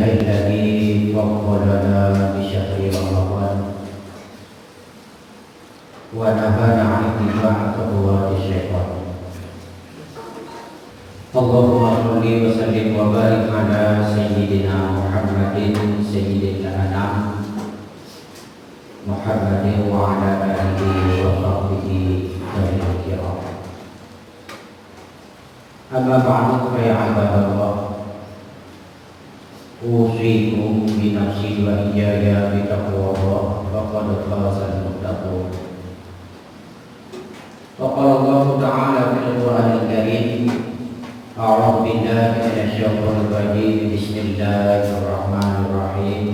الذي فضلنا بشهر رمضان ونهانا عن اتباع خطوات الشيطان. اللهم صل وسلم وبارك على سيدنا محمد سيد الأنام محمد وعلى آله وصحبه الكرام. أما بعد فيا عباد الله، أوصيكم بنفسي وإياي بتقوى الله فقد فاز المتقون. وقال الله تعالى في القرآن الكريم: أعوذ بالله من الشيطان الرجيم بسم الله الرحمن الرحيم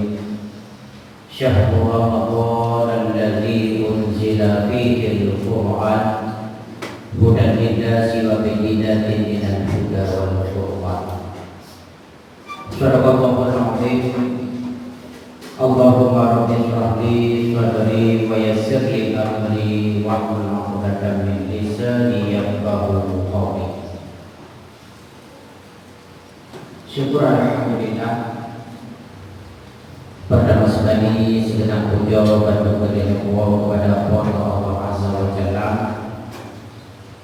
شهر رمضان الذي أنزل فيه القرآن هدى للناس وبينات من الهدى والفرقان. Sadaqallahul azim. Allahumma rabbi shrah li sadri wa yassir li amri wahlul 'uqdatam min lisani yafqahu qawli. Syukur alhamdulillah, pertama sekali segenap puja dan puji kepada Allah Azza wa Jalla.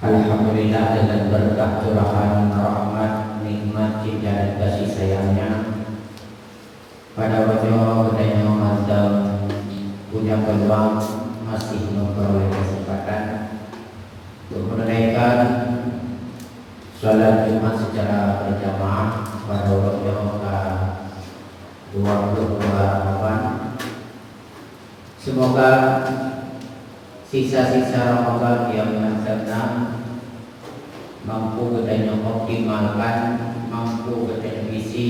Alhamdulillah, dengan berkah curahan rahmat, nikmat, cinta dan kasih sayangnya, pada wajah kedainya mantap punya peluang masih memperoleh kesempatan untuk menunaikan salat Jumat secara berjamaah pada wajah ke-22 Ramadan. Semoga sisa-sisa Ramadan yang mendatang mampu kita optimalkan, mampu kita isi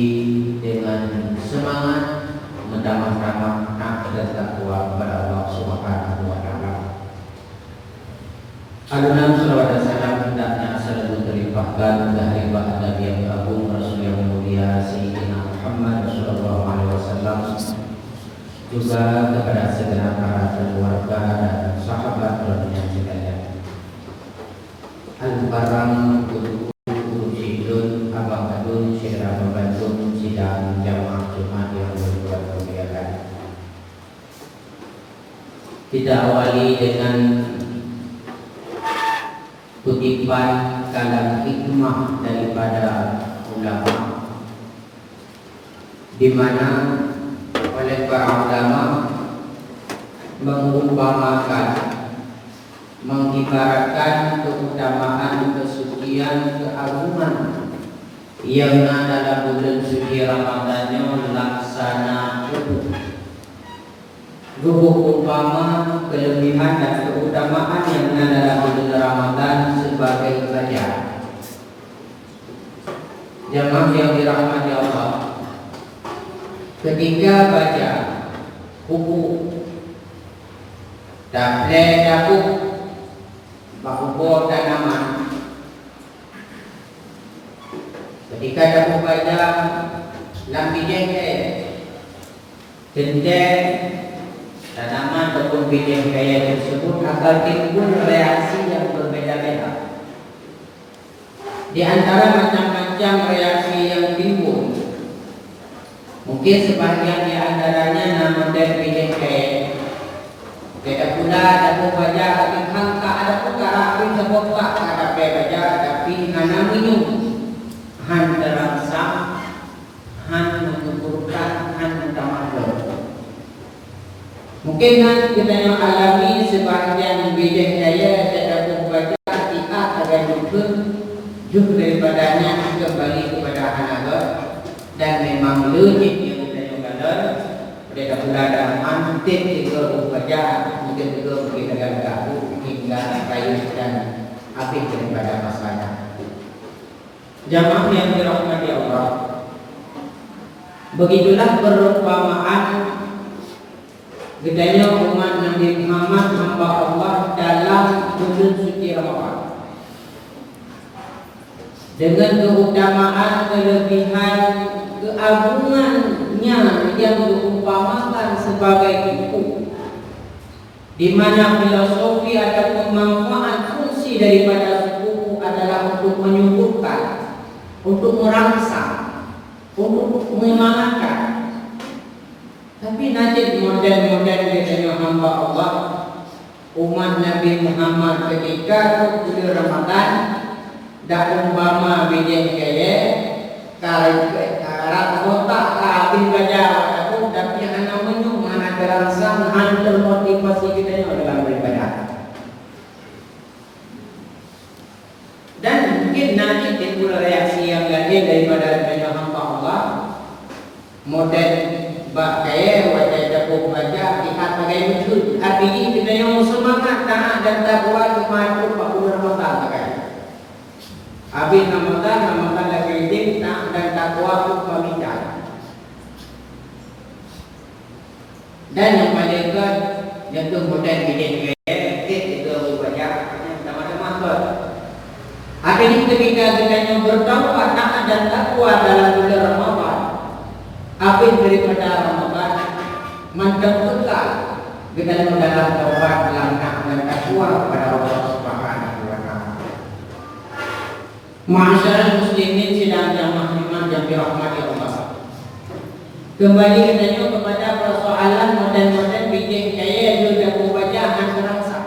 dengan semangat menambah taat dan takwa kepada Allah Subhanahu wa taala. Alunan salawat dan salam hendaknya selalu terlimpahkan dari baginda Nabi yang agung, Rasul yang mulia Sayyidina Muhammad sallallahu alaihi wasallam, juga kepada segenap para keluarga dan sahabat Rasulullah sekalian. Al-Barang Sidun, Abang Badun, Syekh Badun, sidang jamaah Jumat yang berbahagia. Kita awali dengan kutipan kalam hikmah daripada ulama, di mana oleh para ulama mengumpamakan, mengibaratkan keutamaan, kesucian, keagungan yang ada dalam bulan suci Ramadannya laksana gubuk. Gubuk umpama kelebihan dan keutamaan yang ada dalam bulan Ramadan sebagai baja. Jamaah yang dirahmati Allah, ketika baca buku daple dapuk bahubo tanaman, ketika dapuk baca lambi jengke jendek tanaman ataupun bidang kaya tersebut akan timbul reaksi yang berbeda-beda. Di antara macam-macam reaksi yang timbul, mungkin sebahagian di antaranya nama dan bidang kaya. Tidak pula ada baca tapi hangka ada perkara pun sebab tak ada baca tapi hana minum, han terangsang, han mengukurkan, han mentamahkan. Mungkin han kita yang alami sebahagian bidang kaya tidak baca tidak ada juga jauh daripadanya kembali kepada hanaga dan memang legit yang kita yang kadar. Tidak pula ada mantin juga baca, mungkin juga pergi dengan gabu hingga kayu dan habis daripada masanya. Jamaah yang dirahmati Allah, begitulah perumpamaan gedanya umat Nabi Muhammad hamba Allah dalam bulan suci Ramadan, dengan keutamaan, kelebihan, keagungannya yang diumpamakan sebagai buku, di mana filosofi ataupun manfaat fungsi daripada buku adalah untuk menyuburkan, untuk merangsang, untuk menyemangatkan, Tapi najib model-model katanya hamba Allah umat Nabi Muhammad ketika bulan Ramadan dak umpama bijak kaya karat otak kabin baca aku tapi anak menyuk mana terangsang hantar motivasi kita dalam beribadah. Dan mungkin nanti timbul reaksi yang lain daripada katanya hamba Allah model bak kaya wajah jago baca ikat pakai betul artinya kita yang semangat taat dan takwa kemaju pada Ramadan pakai habis Ramadan lagi hidup taat dan takwa pun pamitan. Dan yang paling ke yaitu model bikin kaya itu baca sama-sama ke akhirnya ketika kita yang bertaubat taat dan takwa dalam bulan Ramadan habis daripada Ramadan mendapatkan kita dalam taubat langkah dan takwa kepada Allah Subhanahu wa taala. Ma'asyiral muslimin sidang jamaah iman yang dirahmati Allah. Kembali katanya kepada persoalan model-model bikin kaya juga pembacaan serangsa.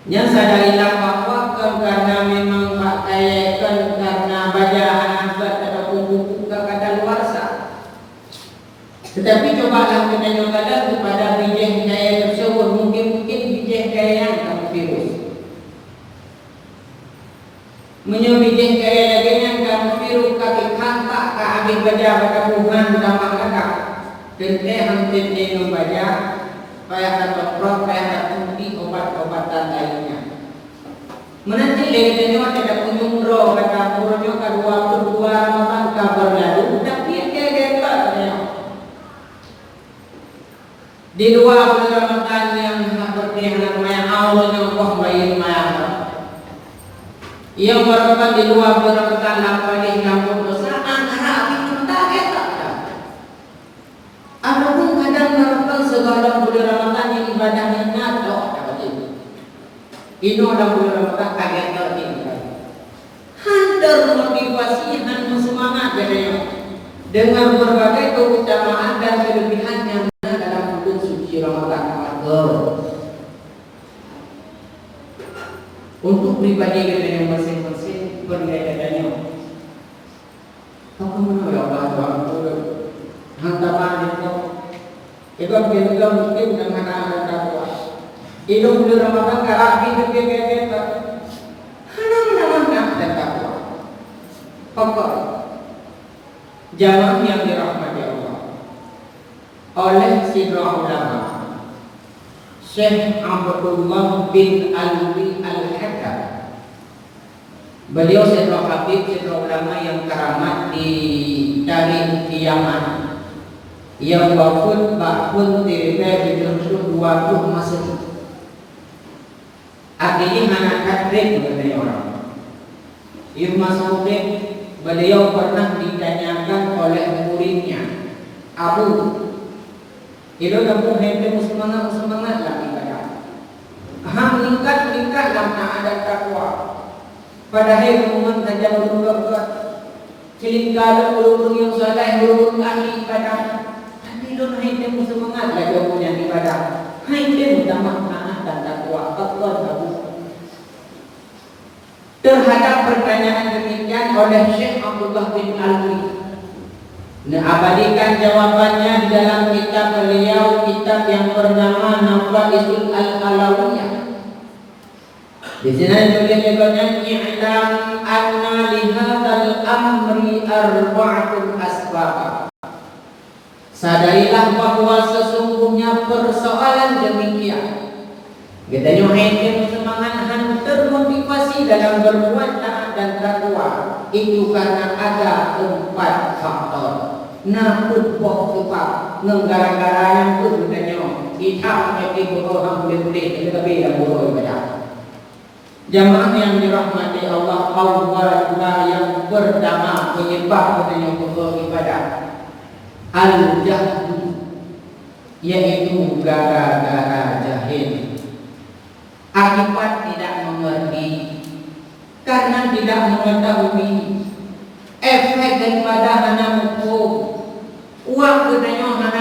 Yang sadarilah bahwa karena memang pakai karena bacaan atau buku kadaluarsa. Tetapi cobalah kita nyobalah kepada bijak kaya tersebut mungkin bijak kaya yang kamu virus. Menyebijak kaya lagi yang kamu virus kaki kantak ke habis baca Tuhan utama kata. Tente hampir dia membaca payah atau prok payah tunti obat-obatan lainnya. Menanti lagi tanya ada kunjung roh kata purnya kedua Ramadan kabar lalu tapi kaya katanya. Di luar bulan Ramadan yang seperti yang namanya Allah yang Allah bayin maya. Yang merupakan di luar bulan Ramadan lampau yang dosa antara api mentah kita. Adapun kadang merupakan segala bulan Ramadan yang ibadahnya ngaco dapat itu. Ini dalam bulan Ramadan kaget lagi. Hantar motivasi dan semangat katanya dengan berbagai keutamaan dan kelebihannya. Ramadan untuk pribadi kita yang masing-masing berbeda-bedanya. Kau mana ya Allah hantaran itu kita mungkin dengan anak takwa. Itu bulan Ramadan karabi kita anak dan takwa. Pokok jamaah yang dirahmati Allah oleh sidra ulama Syekh Abdullah bin Alwi Al-Hakam. Beliau sidra habib, sidra ulama yang keramat dari Yaman yang wafat tahun 320 Masehi. Artinya anak kadrik katanya orang. Ibnu Mas'ud beliau pernah ditanyakan oleh muridnya Abu itu kamu hendak semangat lah ibadah. Meningkat dalam ada takwa. Padahal umum saja berubah. Cilingkala ulung yang saleh, ulung ahli ibadah. Tapi don hendak semangat lah dia punya ibadah. Hendak utama taat dan takwa. Allah bagus. Terhadap pertanyaan demikian oleh Syekh Abdullah bin Alwi. Nah, abadikan jawabannya di dalam kitab beliau, kitab yang bernama Nafaisul Al-Alawiyah. Di sini tulisannya i'lam anna li hadzal amri arba'atun asbab. Sadarilah bahwa sesungguhnya persoalan demikian. Kita nyohain semangat termotivasi dalam berbuat taat dan takwa itu karena ada 4 faktor. Nah, pupuk sebab negara-negara yang tu katanya kita punya orang boleh-boleh tapi yang boleh baca. Jamaah yang dirahmati Allah, Allah yang pertama penyebab katanya beribadah al-jahlu, yaitu gara-gara jahil. Akibat tidak mengerti karena tidak mengetahui efek daripada hana hukum. Uang katanya hana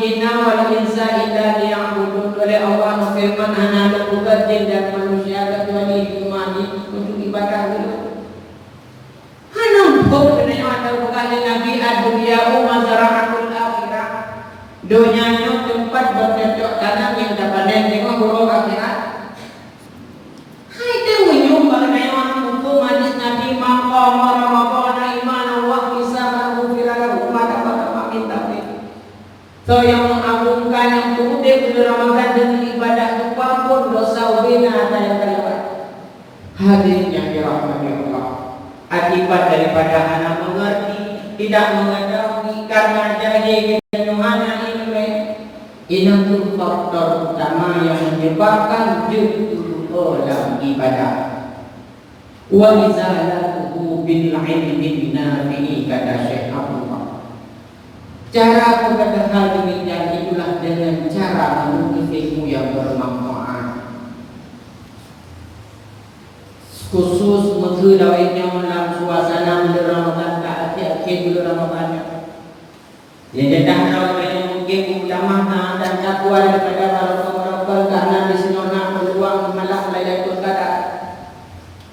jinna wal insa illa liya'budun. Oleh Allah firman, hana bukan jin dan manusia kecuali cuma untuk ibadah dulu. Hana bukan ada bukan Nabi ad-dunya mazra'atul akhirah. Dunianya tempat bercocok tanam yang dapat tengok buruk akhirat. Hai tu menyumbang dengan hukum hadis Nabi maqama Ramadan imanan wa ihtisaban ghufira lahu ma taqaddama min dhanbi. So yang mengagungkan yang kemudian bulan Ramadan dengan ibadah apapun dosa ubina ada yang terlewat. Hadirin yang dirahmati Allah, akibat daripada anak mengerti, tidak mengetahui karena jahil kenyuhana ini faktor utama yang menyebabkan jatuh dalam ibadah. Wa izalatuhu bil ilmi nafi'i kata Syekh Abdullah. Cara kepada hal demikian itulah dengan cara menuntut ilmu yang bermanfaat. Khusus menghidawainya dalam suasana bulan Ramadan tak akhir bulan Ramadan. Yang datang mungkin ulama dan takwa daripada para karena disenona peluang malam Lailatul Qadar.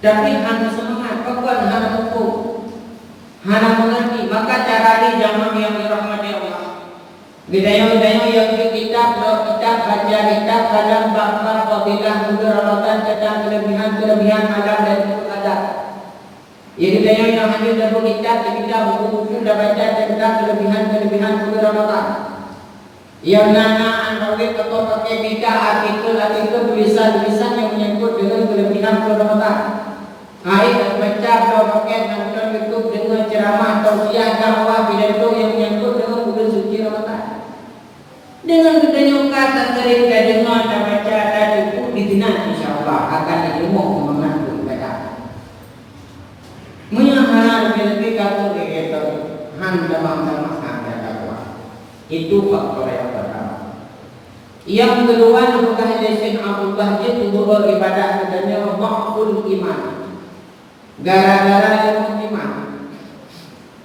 Tapi hanya semangat, bukan hanya hukum, hanya mengerti. Maka cara ini jamaah yang dirahmati Allah. Bidayah-bidayah yang di kitab baca kitab kadang bab fadilah bulan Ramadan tentang kelebihan malam Lailatul Qadar. Jadi bidayah yang hadir dalam kitab buku-buku dah baca tentang kelebihan bulan Ramadan. Yang nanaan rawit atau pakai media artikel tulisan yang menyangkut dengan kelebihan bulan Ramadan. Ayat baca atau pakai nonton YouTube dengan ceramah tausiah dakwah pidato yang menyangkut dengan bulan suci Ramadan. Dengan kedanya kata sering dengar dan baca dan cukup didinan insyaallah akan ilmu memandu ibadah. Menyaharan lebih kata begitu handa mangsa itu faktor yang pertama. Yang kedua apakah Syekh Abdullah itu bahwa ibadah adanya maqul iman. Gara-gara yang iman.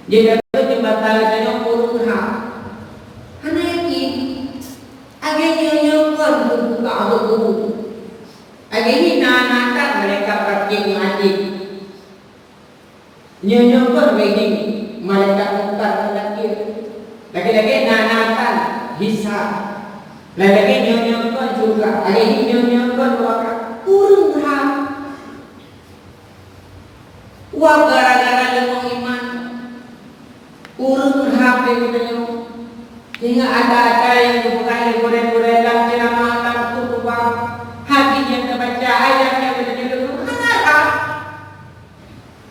Jadi itu batalnya qulha. Hana yakin. Agaknya yang buka aku. Agaknya nana mereka praktik ngaji. Nyonya begini mereka bukan menakir. Lagi-lagi nanatan hisab. Lagi-lagi nyonya juga. Lagi nyonya wakak kurung hak. Wah gara-gara lemah iman kurung hak begitu. Sehingga ada yang dibuka goreng-goreng dalam ceramah dalam khutbah hatinya terbaca ayatnya begitu. Kenapa?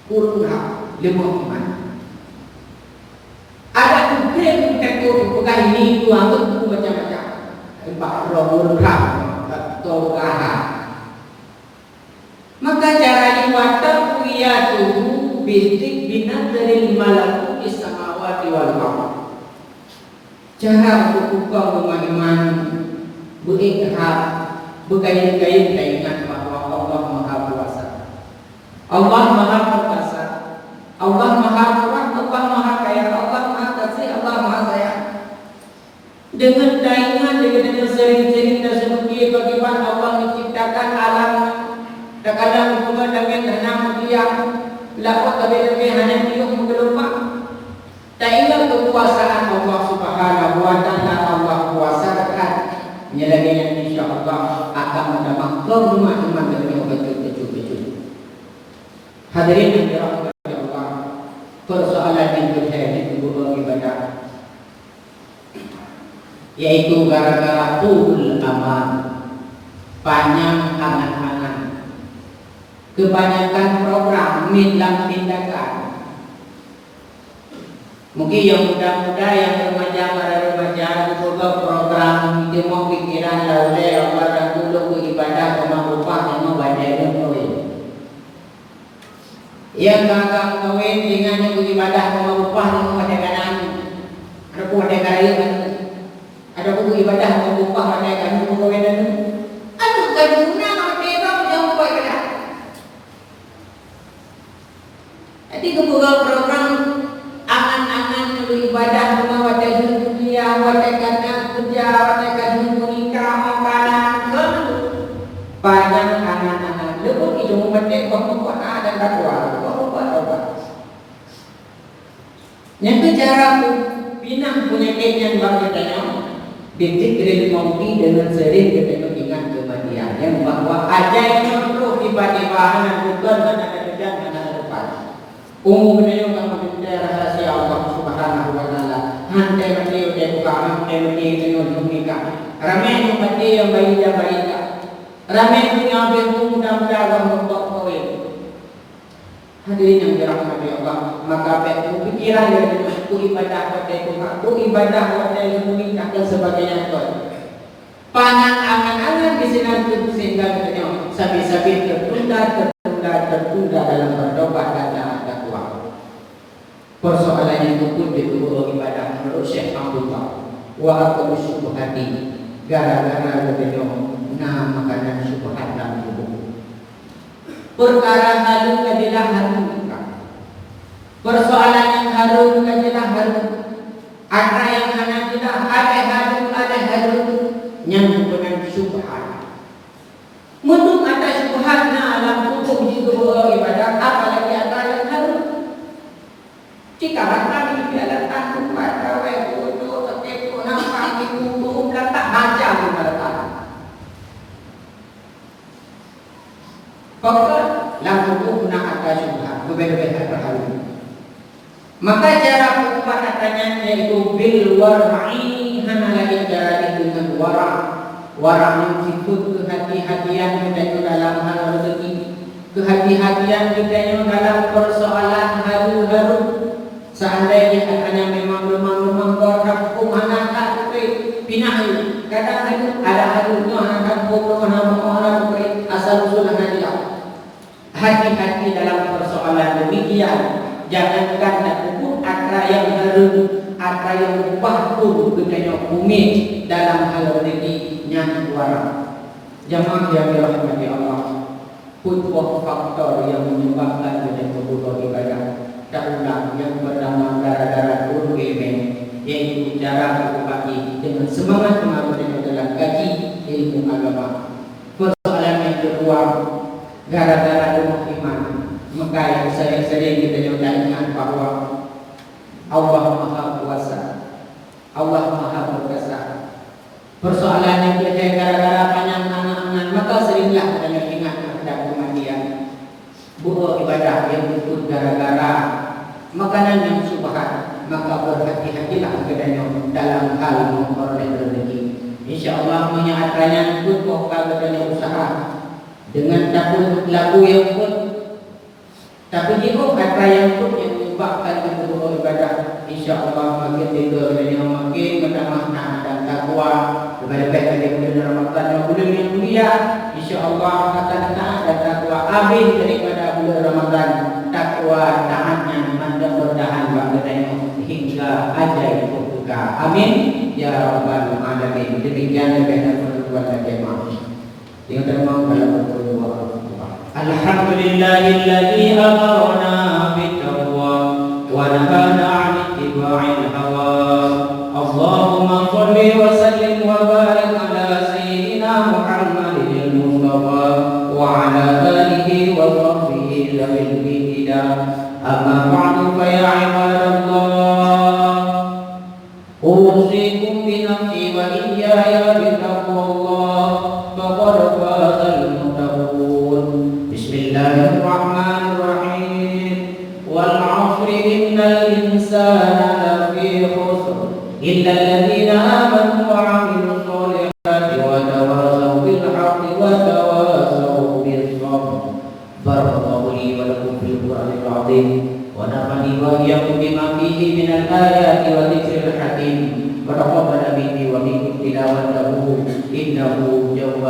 Kurung hak lemah iman. Ada ukren tekuk bukan ini itu anggap macam-macam. Pak Robur Ram atau kahar. Maka cara ibadah kuiyatu bidik binat dari malakut samawati wal ardh. Cara untuk buka iman berikhab berkait-kait dengan bahwa Allah Maha Kuasa. Allah Maha Perkasa. Allah Maha Murah, Allah Maha Kaya, Allah Maha Kasih, Allah Maha Sayang. Dengan taingan dengan sering-sering dan seperti bagaimana Allah menciptakan alam dan kadang hubungan dengan hendak diam lakot lebih hanya tiup menggelombang. Tak ingat kekuasaan Allah Subhanahu wa Ta'ala. Allah kuasakan menyelagi insya-Allah akan mendapat rumah iman dari betul-betul. Hadirin yang dirahmati Allah, persoalan yang terjadi di ibadah yaitu gara-gara tul amal, panjang angan-angan, kebanyakan program dalam tindakan. Mungkin yang muda-muda, yang remaja, para remaja juga program itu mau pikiran lalu apa dan dulu ibadah sama upah sama badai kawin. Yang gagal kawin dengan yang ibadah sama upah sama badai kanan. Ada pun badai karya kan. Ada buku ibadah sama upah badai kanan buku kawin dan aduh guna mereka yang upah ibadah. Jadi kebuka program angan-angan ibadah sama wadah dunia, wadah karena kerja cara pinang penyakitnya bang katanya bijikril mauti dengan sering kita ingat kematian yang bahwa ajaib contoh tiba-tiba anak bukan anak kejadian anak depan umumnya yang kamu bicara rahasia Allah Subhanahu wa taala hante mati udah buka hante mati dengan lumika ramai yang mati yang bayi ramai punya beku mudah-mudahan membuat kowe hadirin yang dirahmati Allah, maka pikiran dari itu ibadah pada itu, ibadah pada ilmu dan sebagainya itu. Panang angan-angan di sini sehingga katanya sabi-sabi tertunda dalam berdoa dan taat takwa. Persoalannya itu pun ditubuh ibadah menurut Syekh Abdullah. Wa aku syubhati gara-gara katanya nah makanan syubhat dalam tubuh. Perkara harum kadilah harum. Persoalan yang harum kadilah harum. Ada yang hanadilah ada harum yang bukan syubhat. Untuk ada syubhatnya alam tubuh itu ibadah apalagi ada yang harum. Jika kami tidak takut pada waktu itu nampak itu tak baca mereka. Pokok langsung guna kata syubhat berbeda-beda berhalu. Maka cara hukuman katanya yaitu bil war'i hanalai cara dengan wara mensifut kehati-hatian kita itu dalam hal rezeki, kehati-hatian kita itu dalam persoalan haru-haru. Seandainya katanya memang korang hukum anak pinah kadang ada harunya anak hukum anak asal usul anak dia. Hati-hati dalam persoalan demikian. Jangankan nak ukur akra yang harum, akra yang bahku katanya umid dalam hal rezeki yang warang. Jamaah yang dirahmati Allah, putwah faktor yang menyebabkan dengan kebutuhan ibadah tahulah yang bernama gara-gara urgemen, yaitu cara berbagi dengan semangat mengamalkan dalam gaji ilmu agama. Persoalan yang kedua, gara-gara rumah iman, maka yang sering-sering kita juga ingat bahwa Allah Maha Kuasa, Allah Maha Perkasa. Persoalan yang kita gara-gara panjang angan-angan, maka seringlah kita ingat pada kematian. Buat ibadah yang disebut gara-gara makanan yang subhat, maka berhati-hatilah kepadanya dalam hal memperoleh rezeki. InsyaAllah menyaatkannya pun pokal kepadanya usaha dengan takut laku yang pun, tapi jika kata yang pun yang menyebabkan kebutuhan ibadah, InsyaAllah makin tiga kepadanya makin bertambah taat dan takwa. Lebih-lebih dari bulan Ramadan dan bulan yang mulia, InsyaAllah akan taat dan takwa habis daripada bulan Ramadan. Takwa taatnya mandang bertahan bangkatnya hingga ajaib berbuka. Amin ya rabbal alamin. Demikian lebih perbuatan jemaah yang termau dalam berdoa. Alhamdulillahilladzi amarna bittaqwa wa nahana 'anil ittiba'il hawa. Allahumma shalli wa sallim wa barik ala sayyidina Muhammadin al-Mustafa wa ala alihi wa sahbihi zawil amma ba'du fa ya ibadallah usikum bi nafsi wa iyaya bi taqwallah faqad fazal muttaqun. Bismillahirrahmanirrahim. Wal 'asri innal insana lafi khusr illa alladhina amanu wa 'amilus solihati wa tawasaw bil haqqi wa tawasaw bis sabr. Barakallahu li wa lakum fil Qur'anil 'azim wa nafa'ani wa iyyakum bima fihi minal ayati wa dzikril hakim wa taqabbal minni wa minkum tilawatahu innahu